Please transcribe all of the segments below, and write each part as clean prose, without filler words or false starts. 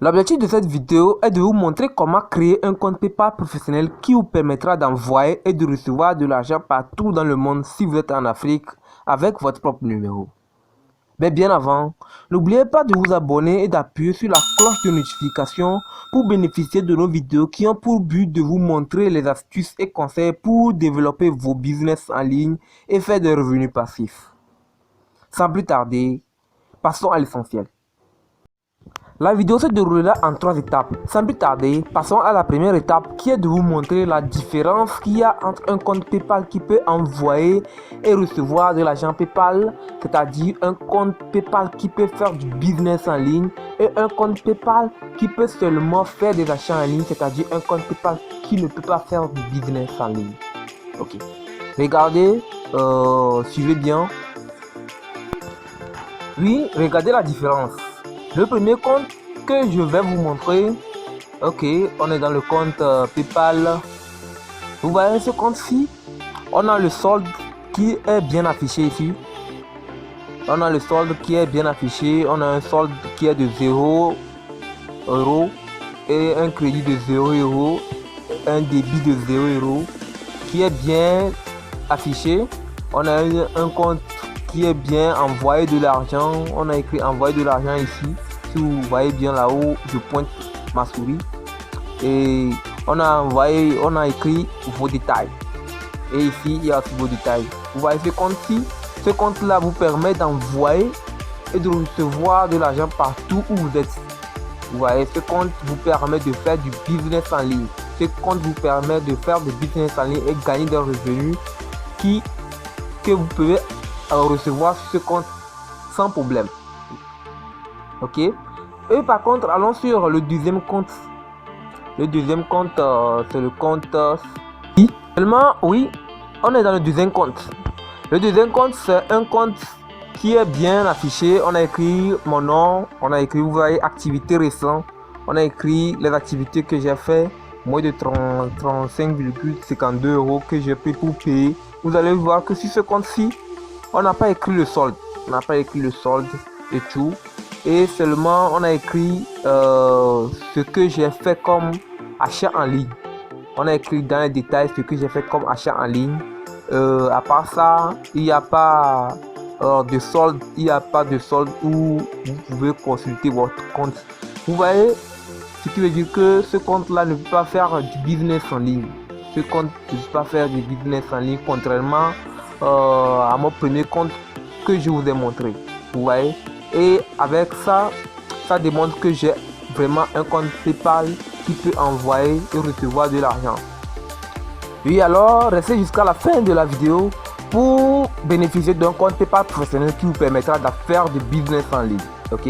L'objectif de cette vidéo est de vous montrer comment créer un compte PayPal professionnel qui vous permettra d'envoyer et de recevoir de l'argent partout dans le monde si vous êtes en Afrique avec votre propre numéro. Mais bien avant, n'oubliez pas de vous abonner et d'appuyer sur la cloche de notification pour bénéficier de nos vidéos qui ont pour but de vous montrer les astuces et conseils pour développer vos business en ligne et faire des revenus passifs. Sans plus tarder, passons à l'essentiel. La vidéo se déroulera en 3 étapes. Sans plus tarder, passons à la première étape qui est de vous montrer la différence qu'il y a entre un compte PayPal qui peut envoyer et recevoir de l'argent PayPal, c'est-à-dire un compte PayPal qui peut faire du business en ligne, et un compte PayPal qui peut seulement faire des achats en ligne, c'est-à-dire un compte PayPal qui ne peut pas faire du business en ligne. Ok. Regardez, suivez bien. Oui, regardez la différence. Le premier compte que je vais vous montrer, ok, on est dans le compte PayPal. Vous voyez ce compte-ci, on a le solde qui est bien affiché ici. On a le solde qui est bien affiché. On a un solde qui est de 0 € et un crédit de 0 €, un débit de 0 € qui est bien affiché. On a un compte qui est bien envoyé de l'argent. On a écrit envoyer de l'argent ici. Si vous voyez bien là-haut, je pointe ma souris et on a écrit vos détails. Et ici, il y a aussi vos détails. Vous voyez ce compte-ci. Ce compte-là vous permet d'envoyer et de recevoir de l'argent partout où vous êtes. Vous voyez, ce compte vous permet de faire du business en ligne. Ce compte vous permet de faire du business en ligne et gagner des revenus que vous pouvez recevoir sur ce compte sans problème. Ok. Et par contre, allons sur le deuxième compte. Le deuxième compte, c'est le compte seulement, oui, on est dans le deuxième compte. Le deuxième compte, c'est un compte qui est bien affiché. On a écrit mon nom, on a écrit, vous voyez, activités récentes. On a écrit les activités que j'ai fait, moins de 35,52 € que j'ai pris pour payer. Vous allez voir que sur ce compte-ci, on n'a pas écrit le solde. On n'a pas écrit le solde et tout. Et seulement on a écrit ce que j'ai fait comme achat en ligne. On a écrit dans les détails ce que j'ai fait comme achat en ligne. À part ça, il n'y a pas de solde. Il n'y a pas de solde où vous pouvez consulter votre compte. Vous voyez, ce qui veut dire que ce compte-là ne peut pas faire du business en ligne. Ce compte ne peut pas faire du business en ligne, contrairement à mon premier compte que je vous ai montré. Vous voyez. Et avec ça, ça démontre que j'ai vraiment un compte PayPal qui peut envoyer et recevoir de l'argent. Oui, alors restez jusqu'à la fin de la vidéo pour bénéficier d'un compte PayPal professionnel qui vous permettra de faire du business en ligne. Ok.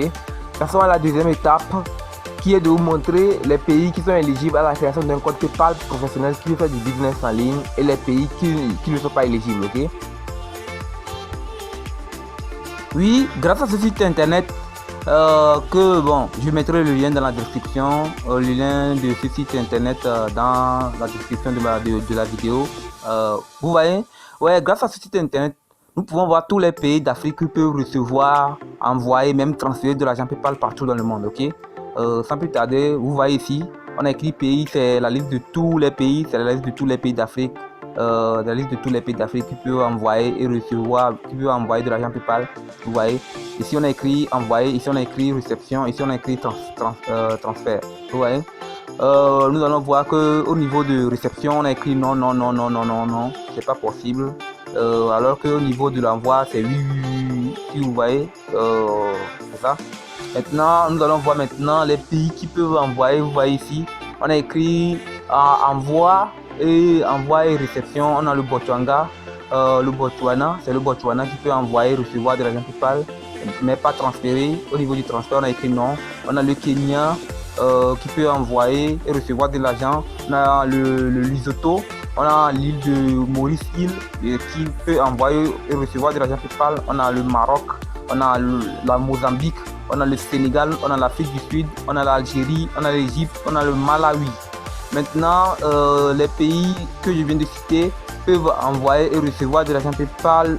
Passons à la deuxième étape qui est de vous montrer les pays qui sont éligibles à la création d'un compte PayPal professionnel qui fait du business en ligne et les pays qui ne sont pas éligibles. Ok. Oui, grâce à ce site internet je mettrai le lien dans la description, le lien de ce site internet dans la description de la vidéo. Vous voyez, ouais, grâce à ce site internet, nous pouvons voir tous les pays d'Afrique qui peuvent recevoir, envoyer, même transférer de l'argent PayPal partout dans le monde. Ok. Sans plus tarder, vous voyez ici, on a écrit pays, c'est la liste de tous les pays, c'est la liste de tous les pays d'Afrique. La liste de tous les pays d'Afrique qui peuvent envoyer et recevoir, qui peuvent envoyer de l'argent PayPal. Vous voyez, ici on a écrit envoyer, ici on a écrit réception, ici on a écrit transfert. Vous voyez, nous allons voir que au niveau de réception on a écrit non, non, non, non, non, non, non, c'est pas possible. Alors que au niveau de l'envoi c'est oui, oui, oui, si vous voyez, c'est ça. Maintenant, nous allons voir maintenant les pays qui peuvent envoyer. Vous voyez ici, on a écrit envoi et réception. On a le Botswana, c'est le Botswana qui peut envoyer et recevoir de l'argent PayPal, mais pas transférer. Au niveau du transfert, on a écrit non. On a le Kenya qui peut envoyer et recevoir de l'argent. On a le Lesotho, on a l'île de Maurice qui peut envoyer et recevoir de l'argent PayPal. On a le Maroc, on a la Mozambique, on a le Sénégal, on a l'Afrique du Sud, on a l'Algérie, on a l'Égypte, on a le Malawi. Maintenant, les pays que je viens de citer peuvent envoyer et recevoir de l'argent PayPal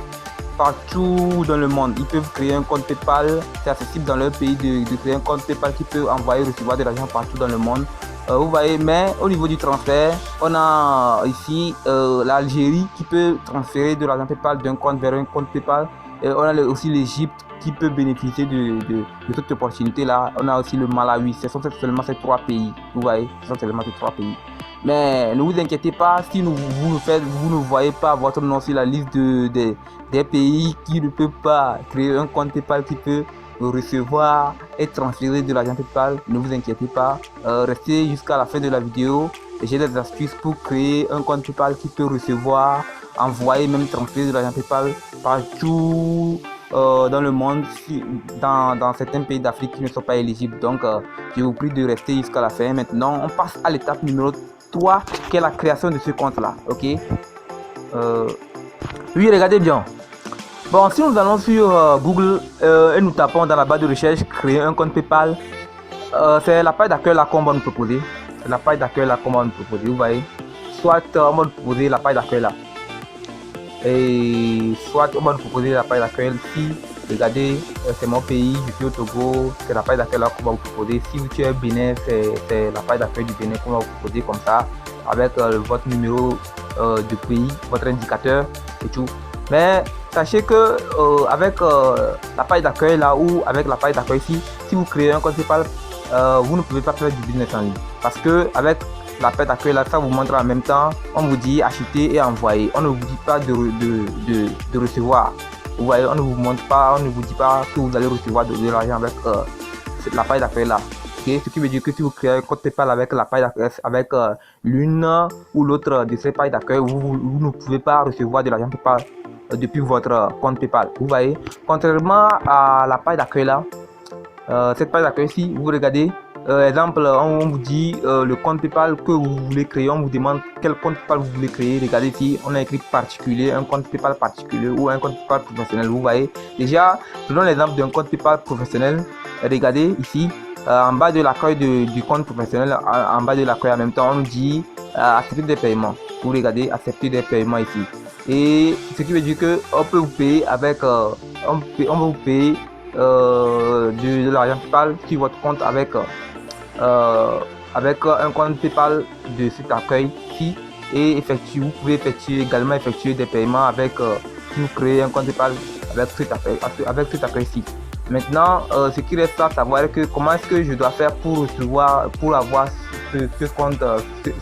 partout dans le monde. Ils peuvent créer un compte PayPal, c'est accessible dans leur pays de créer un compte PayPal qui peut envoyer et recevoir de l'argent partout dans le monde. Vous voyez, mais au niveau du transfert, on a ici l'Algérie qui peut transférer de l'argent PayPal d'un compte vers un compte PayPal. On a aussi l'Égypte qui peut bénéficier de cette opportunité là. On a aussi le Malawi. Ce sont seulement ces 3 pays. Vous voyez, ce sont seulement ces 3 pays. Mais ne vous inquiétez pas, si vous ne voyez pas votre nom sur la liste des pays qui ne peuvent pas créer un compte PayPal qui peut recevoir et transférer de l'argent PayPal, ne vous inquiétez pas. Restez jusqu'à la fin de la vidéo. J'ai des astuces pour créer un compte PayPal qui peut recevoir, envoyer, même transférer de l'argent PayPal partout dans le monde, dans certains pays d'Afrique qui ne sont pas éligibles. Donc, je vous prie de rester jusqu'à la fin. Maintenant, on passe à l'étape numéro 3, qui est la création de ce compte-là. Ok. Oui, regardez bien. Bon, si nous allons sur Google et nous tapons dans la barre de recherche créer un compte PayPal, c'est la page d'accueil là qu'on va nous proposer. C'est la page d'accueil là qu'on va nous proposer. Vous voyez, soit on va nous proposer la page d'accueil là, et soit on va nous proposer la page d'accueil. Si regardez, c'est mon pays, je suis au Togo, c'est la page d'accueil là qu'on va vous proposer. Si vous êtes Bénin, c'est la page d'accueil du Bénin qu'on va vous proposer comme ça, avec votre numéro de pays, votre indicateur et tout. Mais sachez que avec la page d'accueil là ou avec la page d'accueil ici, si vous créez un compte PayPal, vous ne pouvez pas faire du business en ligne, parce que avec la page d'accueil là, ça vous montre en même temps, on vous dit acheter et envoyer, on ne vous dit pas de recevoir. Vous voyez, on ne vous montre pas, on ne vous dit pas que vous allez recevoir de l'argent avec la page d'accueil là. Okay? Ce qui veut dire que si vous créez un compte PayPal avec la page d'accueil, avec l'une ou l'autre de ces pages d'accueil, vous ne pouvez pas recevoir de l'argent PayPal depuis votre compte PayPal. Vous voyez, contrairement à la page d'accueil là, cette page d'accueil ici, vous regardez, exemple, on vous dit le compte PayPal que vous voulez créer, on vous demande quel compte PayPal vous voulez créer. Regardez ici, on a écrit particulier, un compte PayPal particulier ou un compte PayPal professionnel. Vous voyez, déjà, prenons l'exemple d'un compte PayPal professionnel. Regardez ici, en bas de l'accueil du compte professionnel, en bas de l'accueil en même temps, on nous dit accepter des paiements. Vous regardez, accepter des paiements ici. Et ce qui veut dire que on peut vous payer avec, on va vous payer de l'argent PayPal sur votre compte avec un compte PayPal de cet accueil ici. Et vous pouvez également effectuer des paiements avec, si vous créez un compte PayPal avec cet accueil ici. Maintenant, ce qui reste à savoir est que comment est-ce que je dois faire pour avoir ce compte,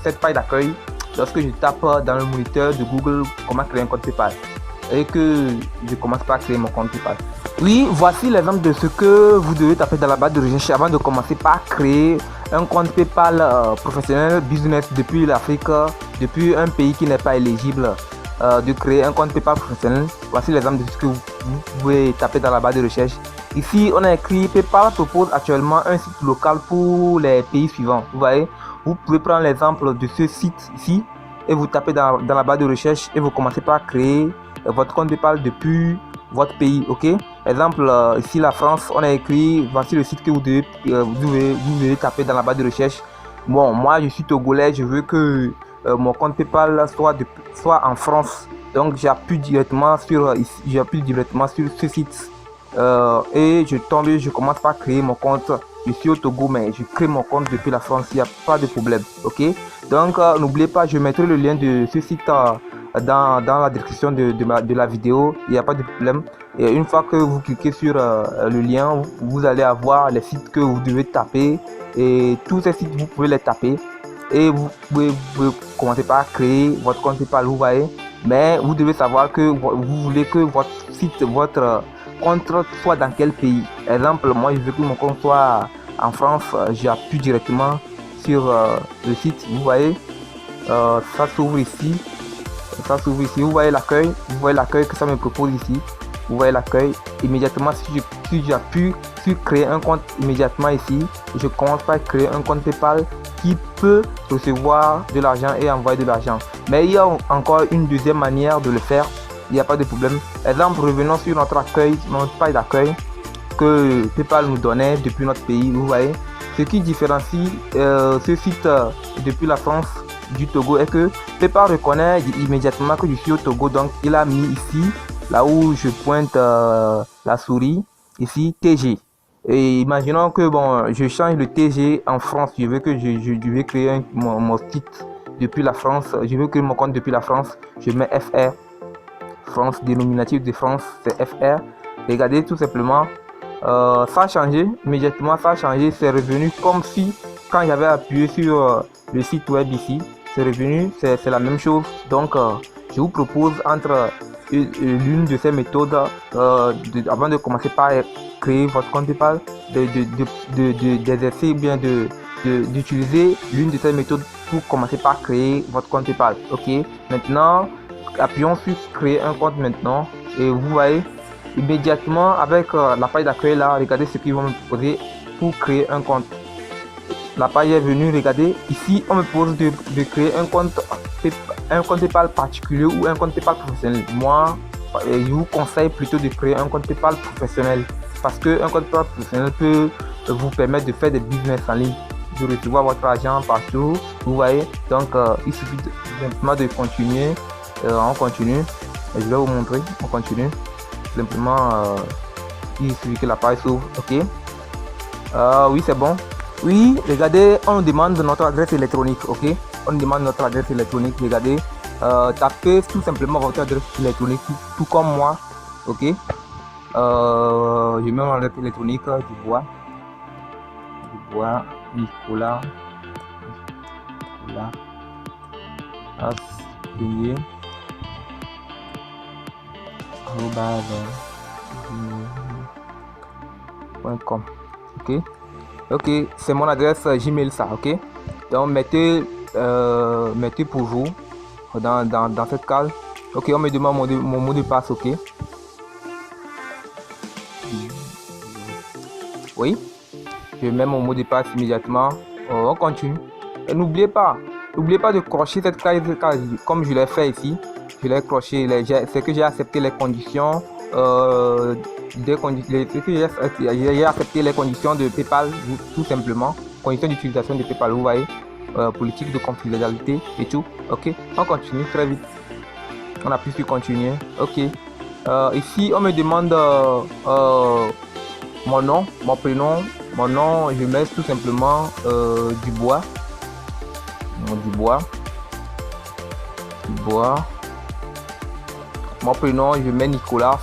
cette page d'accueil. Lorsque je tape dans le moniteur de Google comment créer un compte PayPal et que je commence par créer mon compte PayPal. Oui, voici l'exemple de ce que vous devez taper dans la barre de recherche avant de commencer par créer un compte PayPal professionnel business depuis l'Afrique, depuis un pays qui n'est pas éligible, de créer un compte PayPal professionnel. Voici l'exemple de ce que vous pouvez taper dans la barre de recherche. Ici, on a écrit PayPal propose actuellement un site local pour les pays suivants. Vous voyez, vous pouvez prendre l'exemple de ce site ici et vous tapez dans la barre de recherche et vous commencez par créer votre compte PayPal depuis votre pays. Ok, exemple ici la France, on a écrit voici le site que vous devez taper dans la barre de recherche. Bon, moi je suis togolais, je veux que mon compte PayPal soit en France, donc j'appuie directement sur ce site et je commence par créer mon compte. Je suis au Togo, mais je crée mon compte depuis la France, il n'y a pas de problème. Ok, donc n'oubliez pas, je mettrai le lien de ce site dans la description de la vidéo, il n'y a pas de problème. Et une fois que vous cliquez sur le lien, vous allez avoir les sites que vous devez taper, et tous ces sites vous pouvez les taper et vous pouvez commencer par créer votre compte PayPal. Vous voyez, mais vous devez savoir que vous voulez que votre site, votre compte soit dans quel pays. Exemple, moi je veux que mon compte soit en France, j'appuie directement sur le site. Vous voyez, ça s'ouvre ici. Vous voyez l'accueil, que ça me propose ici. Vous voyez l'accueil. Immédiatement, si j'appuie sur créer un compte immédiatement ici, je commence par créer un compte PayPal qui peut recevoir de l'argent et envoyer de l'argent. Mais il y a encore une deuxième manière de le faire. Il n'y a pas de problème. Exemple, revenons sur notre accueil, notre page d'accueil que PayPal nous donnait depuis notre pays. Vous voyez, ce qui différencie ce site depuis la France du Togo est que PayPal reconnaît immédiatement que je suis au Togo, donc il a mis ici là où je pointe la souris, ici TG. Et imaginons que bon, je change le TG en France. Je veux que je vais créer mon site depuis la France. Je veux créer mon compte depuis la France. Je mets FR. France, dénominatif de France, c'est FR. Regardez tout simplement. Ça a changé. Immédiatement, ça a changé. C'est revenu comme si quand j'avais appuyé sur le site web ici, c'est revenu. C'est la même chose. Donc, je vous propose entre l'une de ces méthodes, avant de commencer par créer votre compte PayPal, d'exercer ou bien d'utiliser l'une de ces méthodes pour commencer par créer votre compte PayPal. Ok, maintenant appuyons sur créer un compte maintenant et vous voyez immédiatement avec la page d'accueil là, regardez ce qu'ils vont me proposer pour créer un compte. La page est venue, regardez ici on me propose de créer un compte PayPal particulier ou un compte PayPal professionnel. Moi je vous conseille plutôt de créer un compte PayPal professionnel parce que un compte PayPal professionnel peut vous permettre de faire des business en ligne, de recevoir votre argent partout, vous voyez. Donc il suffit simplement de continuer. On continue, je vais vous montrer, on continue simplement. Il suffit que la page s'ouvre. Ok, oui c'est bon. Oui, regardez, on nous demande notre adresse électronique. Ok, on nous demande notre adresse électronique. Regardez, tapez tout simplement votre adresse électronique, tout comme moi. Ok, je mets mon adresse électronique du bois Nicolas Assigné .com. Ok, c'est mon adresse Gmail ça. Ok, donc mettez pour vous dans cette case. Ok, on me demande mon mot de passe. Ok, oui, je mets mon mot de passe immédiatement. On continue et n'oubliez pas de cocher cette case comme je l'ai fait ici. Je l'ai coché, c'est que j'ai accepté les conditions j'ai accepté les conditions de PayPal, tout simplement, conditions d'utilisation de PayPal, vous voyez, politique de confidentialité et tout. Ok, on continue très vite, on appuie sur continuer. Ok, ici on me demande mon nom, mon prénom, mon nom, je mets tout simplement Dubois. Mon prénom, je mets Nicolas.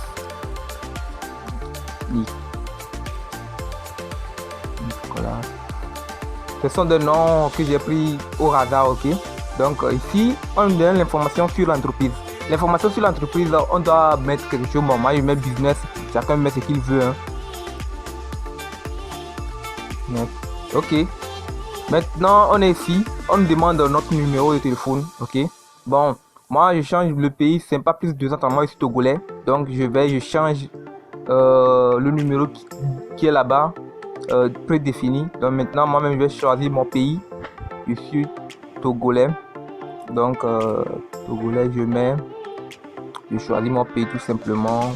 Ce sont des noms que j'ai pris au hasard. Ok, donc ici on donne l'information sur l'entreprise. L'information sur l'entreprise, on doit mettre quelque chose. Bon, moi je mets business, chacun met ce qu'il veut. Ok, maintenant on est ici, on nous demande notre numéro de téléphone. Ok, bon, moi je change le pays, c'est pas plus de 200 ans, moi je suis togolais, donc je change le numéro qui est là-bas, prédéfini. Donc maintenant moi-même je vais choisir mon pays, je suis togolais, donc togolais, je choisis mon pays tout simplement.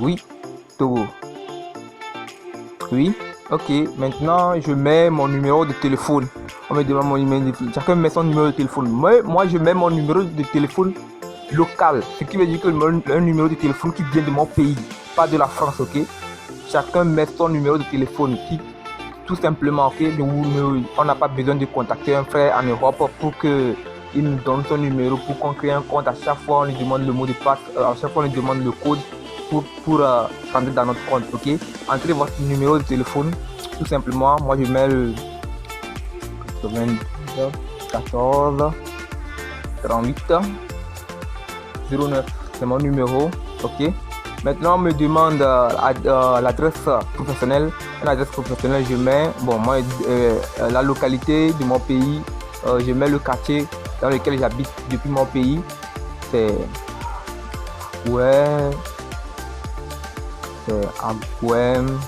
Oui, Togo. Oui, ok, maintenant je mets mon numéro de téléphone. On me demande mon numéro de téléphone, chacun met son numéro de téléphone. Moi je mets mon numéro de téléphone local, ce qui veut dire que un numéro de téléphone qui vient de mon pays, pas de la France. Ok, chacun met son numéro de téléphone qui, tout simplement, ok, on n'a pas besoin de contacter un frère en Europe pour que il nous donne son numéro pour qu'on crée un compte. À chaque fois on lui demande le mot de passe, à chaque fois on lui demande le code pour rentrer dans notre compte. Ok, entrez votre numéro de téléphone tout simplement. Moi je mets le 99 14 38 09, c'est mon numéro. Ok, maintenant on me demande l'adresse professionnelle. Une adresse professionnelle, je mets moi la localité de mon pays, je mets le quartier dans lequel j'habite depuis mon pays, c'est Agouem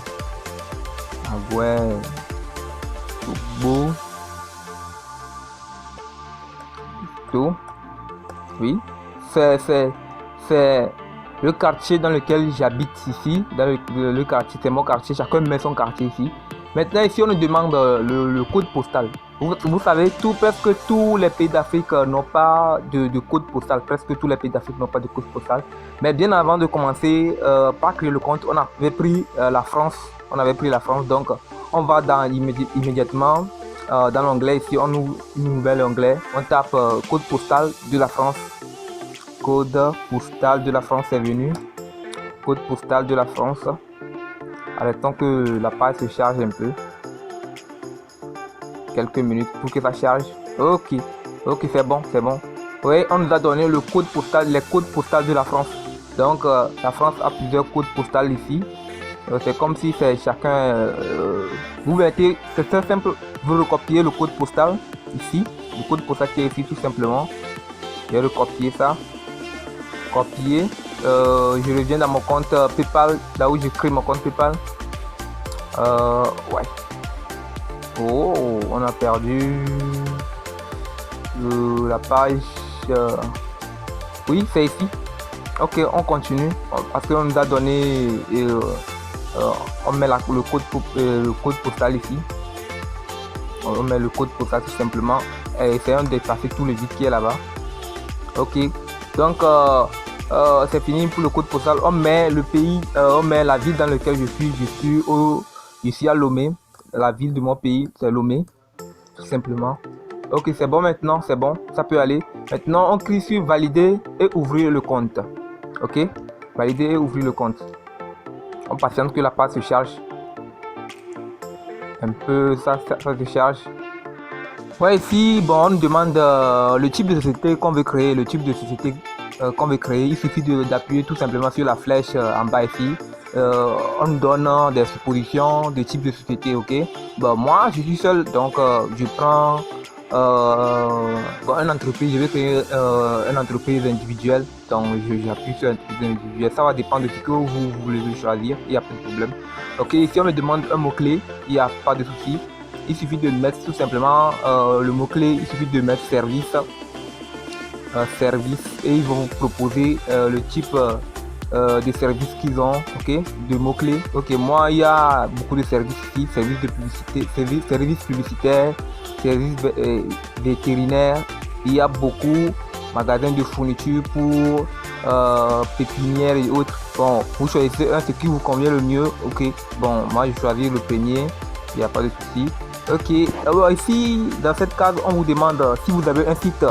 Togo. Oui, c'est le quartier dans lequel j'habite ici, dans le quartier, c'est mon quartier, chacun met son quartier ici. Maintenant ici on nous demande le code postal. Vous savez, presque tous les pays d'Afrique n'ont pas de code postal. Presque tous les pays d'Afrique n'ont pas de code postal. Mais bien avant de commencer, par créer le compte, on avait pris la France. On avait pris la France. Donc, on va immédiatement dans l'onglet. Ici, on ouvre une nouvelle onglet. On tape code postal de la France. Code postal de la France est venu. Code postal de la France. Arrêtons que la page se charge un peu. Quelques minutes pour que ça charge. Ok, c'est bon. Oui, on nous a donné le code postal, les codes postaux de la France. Donc la France a plusieurs codes postaux ici. C'est comme si c'est chacun. Vous mettez, c'est très simple. Vous recopiez le code postal ici, le code postal qui est ici tout simplement. Je vais recopier ça. Copier. Je reviens dans mon compte PayPal, là où je crée mon compte PayPal. Ouais. Oh, on a perdu la page. Oui, c'est ici. Ok, on continue parce qu'on nous a donné. On met le code postal ici. On met le code postal tout simplement. Et essayons de passer tout le vide qui est là-bas. Ok, donc c'est fini pour le code postal. On met le pays, on met la ville dans laquelle je suis. Je suis à Lomé. La ville de mon pays, c'est Lomé, tout simplement. Ok, c'est bon maintenant, c'est bon, ça peut aller. Maintenant, on clique sur valider et ouvrir le compte. Ok, valider et ouvrir le compte. On patiente que la page se charge. Un peu, ça se charge. Ouais, ici, bon, on nous demande le type de société qu'on veut créer. Le type de société qu'on veut créer, il suffit d'appuyer tout simplement sur la flèche en bas ici. On nous donne des suppositions de type de société, ok. Bon, moi je suis seul, donc je prends une entreprise. Je vais créer une entreprise individuelle, donc j'appuie sur entreprise individuelle. Ça va dépendre de ce que vous voulez choisir, il n'y a pas de problème. Ok, ici on me demande un mot-clé, il n'y a pas de souci. Il suffit de mettre tout simplement le mot-clé, il suffit de mettre service, service, et ils vont vous proposer le type des services qu'ils ont, ok, de mots-clés. Ok, moi il y a beaucoup de services ici, services de publicité, services publicitaires, services vétérinaires. Il y a beaucoup magasins de fourniture pour pépinières et autres. Bon, vous choisissez ce qui vous convient le mieux. Ok, bon, moi je choisis le premier, il n'y a pas de souci. Ok, alors ici dans cette case on vous demande si vous avez un site.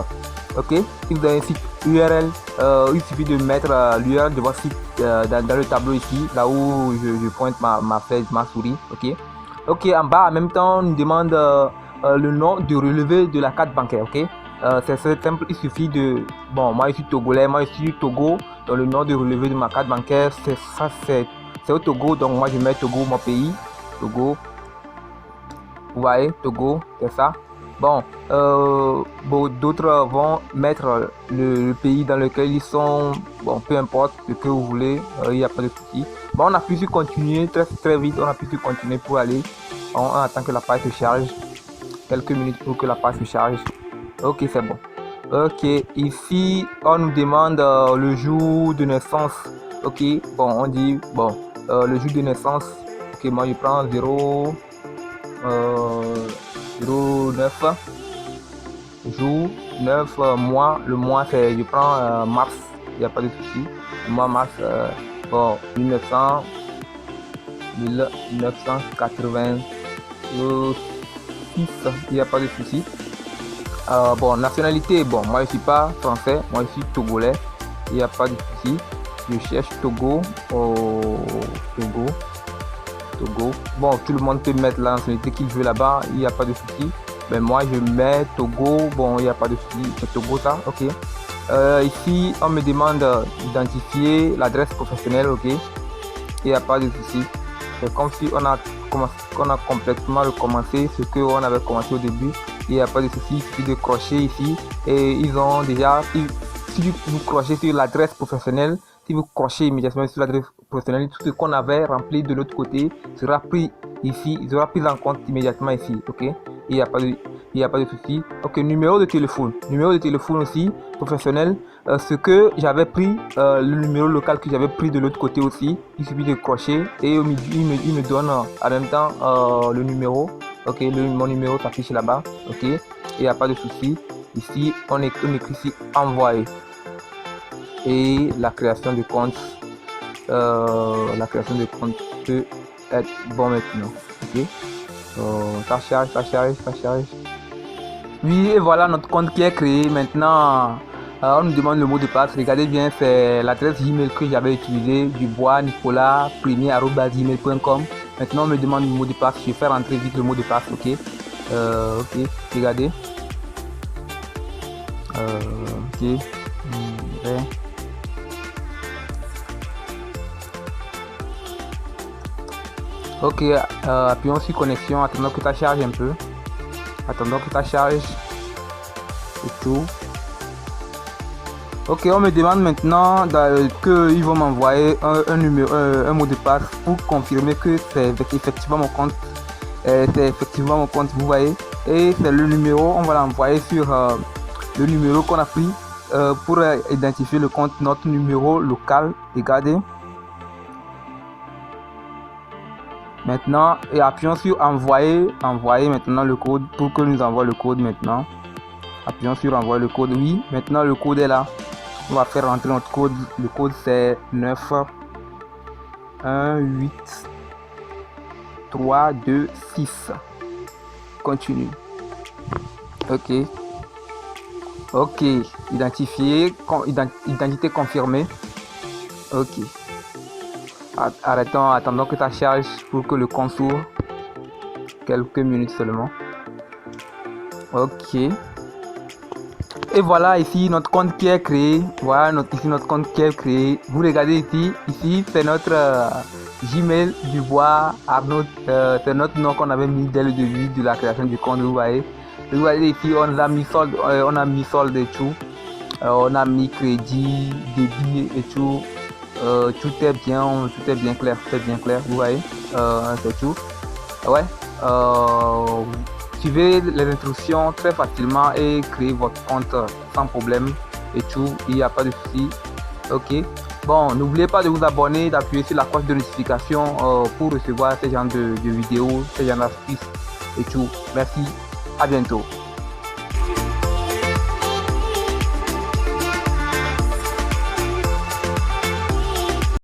Ok, si vous avez un site URL, il suffit de mettre l'URL de votre site dans le tableau ici, là où je pointe ma flèche, ma souris. Ok, en bas en même temps on nous demande le nom de relevé de la carte bancaire. Ok, c'est simple, il suffit de, bon, moi je suis togolais, moi je suis Togo, donc le nom de relevé de ma carte bancaire c'est au Togo, donc moi je mets Togo, mon pays, Togo. Vous voyez, Togo, c'est ça. Bon, d'autres vont mettre le pays dans lequel ils sont. Bon, peu importe ce que vous voulez, il n'y a pas de souci. Bon, on a pu continuer très vite, on a pu continuer pour aller. On attend que la page se charge. Quelques minutes pour que la page se charge. Ok, c'est bon. Ok, ici, on nous demande le jour de naissance. Ok, bon, on dit, bon, le jour de naissance. Ok, moi je prends 09 jour 9 mois, le mois c'est, je prends mars, il n'y a pas de souci. Le mois mars, bon, 1986, il n'y a pas de souci. Bon, nationalité, bon, moi je suis pas français, moi je suis togolais, il n'y a pas de souci. Je cherche Togo, Togo. Bon, tout le monde peut mettre la nationalité qu'il veut là-bas, il n'y a pas de souci. Mais moi je mets Togo, bon, il n'y a pas de souci, c'est Togo ça, ok. Ici on me demande d'identifier l'adresse professionnelle, ok. Il n'y a pas de souci. C'est comme si on a complètement recommencé ce qu'on avait commencé au début. Il n'y a pas de souci, il suffit de crocher ici. Et ils ont déjà, si vous crochez sur l'adresse professionnelle, si vous crochez immédiatement sur l'adresse professionnelle, tout ce qu'on avait rempli de l'autre côté sera pris ici, il sera pris en compte immédiatement ici, ok. Il n'y a pas de souci. Ok, numéro de téléphone aussi professionnel. Ce que j'avais pris, le numéro local que j'avais pris de l'autre côté aussi, il suffit de crocher et il me donne en même temps le numéro Ok, mon numéro s'affiche là-bas. Ok, il n'y a pas de souci. Ici, on écrit ici envoyer. Et la création de compte, peut être bon maintenant. Ok, ça charge. Oui, et voilà notre compte qui est créé. Maintenant, on nous demande le mot de passe. Regardez bien, c'est l'adresse email que j'avais utilisée, dubois-nicolas1er@gmail.com. Maintenant, on me demande le mot de passe. Je vais faire rentrer vite le mot de passe. Ok, ok, regardez. Ok. Ok, appuyons sur connexion, attendons que ça charge un peu. Attendons que ça charge. Et tout. Ok, on me demande maintenant qu'ils vont m'envoyer un mot de passe pour confirmer que c'est effectivement mon compte. C'est effectivement mon compte, vous voyez. Et c'est le numéro, on va l'envoyer sur le numéro qu'on a pris pour identifier le compte, notre numéro local. Regardez. Maintenant, et appuyons sur envoyer maintenant le code pour que nous envoie le code maintenant. Appuyons sur envoyer le code. Oui, maintenant le code est là. On va faire rentrer notre code. Le code c'est 9 1 8 3 2 6. Continue. Ok. Ok. Identifié. Identité confirmée. Ok. Attendons que ça charge pour que le compte s'ouvre. Quelques minutes seulement. Ok. Et voilà ici notre compte qui est créé. Voilà ici notre compte qui est créé. Vous regardez ici c'est notre Gmail Dubois Arnaud. C'est notre nom qu'on avait mis dès le début de la création du compte. Vous voyez ici on a mis solde et tout. On a mis crédit, débit et tout. Tout est bien clair, vous voyez, c'est tout. Ouais, suivez les instructions très facilement et créez votre compte sans problème et tout, il n'y a pas de souci. Ok, bon, n'oubliez pas de vous abonner, d'appuyer sur la cloche de notification pour recevoir ce genre de vidéos, ce genre d'astuces et tout. Merci, à bientôt.